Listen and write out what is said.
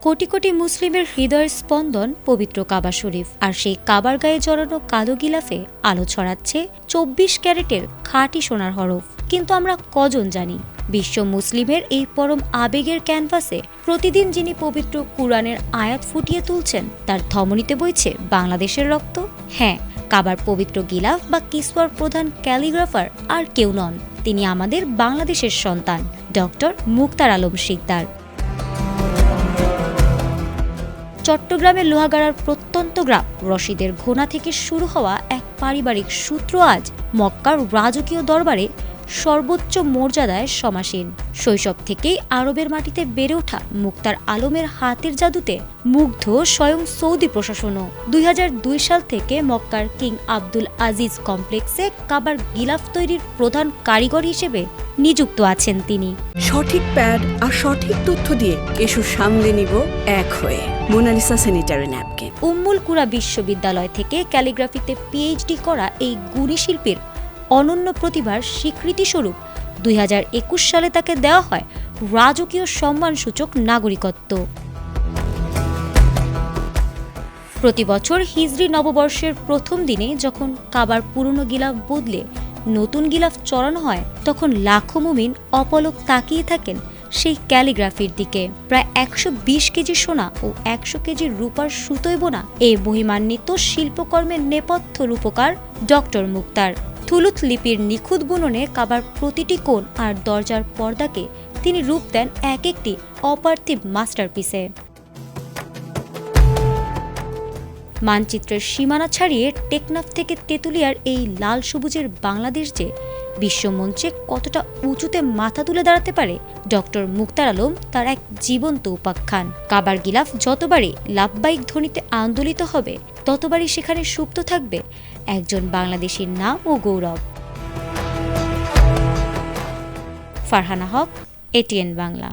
কোটি কোটি মুসলিমের হৃদয়ের স্পন্দন পবিত্র কাবা শরীফ, আর সেই কাবার গায়ে জড়ানো কালো গিলাফে আলো ছড়াচ্ছে 24 ক্যারেটের খাঁটি সোনার হরফ। কিন্তু আমরা কজন জানি বিশ্ব মুসলিমের এই পরম আবেগের ক্যানভাসে প্রতিদিন যিনি পবিত্র কুরআনের আয়াত ফুটিয়ে তুলছেন, তার ধমনীতে বইছে বাংলাদেশের রক্ত। হ্যাঁ, কাবার পবিত্র গিলাফ বা কিসওয়ার প্রধান ক্যালিগ্রাফার আর কেউ নন, তিনি আমাদের বাংলাদেশের সন্তান ডক্টর মুক্তার আলম শিকদার। চট্টগ্রামের লোহাগাড়ার প্রত্যন্ত গ্রাম রশিদের ঘোনা থেকে শুরু হওয়া এক পারিবারিক সূত্র আজ মক্কার রাজকীয় দরবারে সর্বোচ্চ মর্যাদায় সমাসীন। শৈশব থেকেই আরবের মাটিতে বেড়ে ওঠা মুক্তার আলমের হাতের জাদুতে মুগ্ধ স্বয়ং সৌদি প্রশাসনও। 2002 সাল থেকে মক্কার কিং আব্দুল আজিজ কমপ্লেক্সে কাবার গিলাফ তৈরির প্রধান কারিগর হিসেবে নিযুক্ত আছেন তিনি। সঠিক প্যাড আর সঠিক তথ্য দিয়ে এসো সামলে নিব এক হয়ে মোনালিসা স্যানিটারি ন্যাপকিন। উম্মুল কুরা বিশ্ববিদ্যালয় থেকে ক্যালিগ্রাফিতে পিএইচডি করা এই গুণী শিল্পীর অনন্য প্রতিভার স্বীকৃতিস্বরূপ 2021 সালে তাকে দেওয়া হয় রাজকীয় সম্মানসূচক নাগরিকত্ব। প্রতি বছর হিজরি নববর্ষের প্রথম দিনে যখন কাবার পুরনো গিলাফ বদলে নতুন গিলাফ চড়ানো হয়, তখন লাখো মুমিন অপলক তাকিয়ে থাকেন সেই ক্যালিগ্রাফির দিকে। প্রায় 120 কেজি সোনা ও 100 কেজি রূপার সুতোয় বোনা এই মহিমান্বিত শিল্পকর্মের নেপথ্য রূপকার ডক্টর মুক্তার। থুলুথ লিপির নিখুঁত বুননে কাবার প্রতিটি কোণ আর দরজার পর্দাকে তিনি রূপ দেন এক একটি অপার্থিব মাস্টারপিসে। মানচিত্রের সীমানা ছাড়িয়ে টেকনাফ থেকে তেঁতুলিয়ার এই লাল সবুজের বাংলাদেশ যে বিশ্বমঞ্চে কতটা উঁচুতে মাথা তুলে দাঁড়াতে পারে, ডক্টর মুক্তার আলম তার এক জীবন্ত উপাখ্যান। কাবার গিলাফ যতবারই লাভবাহিক ধ্বনিতে আন্দোলিত হবে, ততবারই সেখানে সুপ্ত থাকবে একজন বাংলাদেশীর নাম ও গৌরব। ফারহানা হক, এটিএন বাংলা।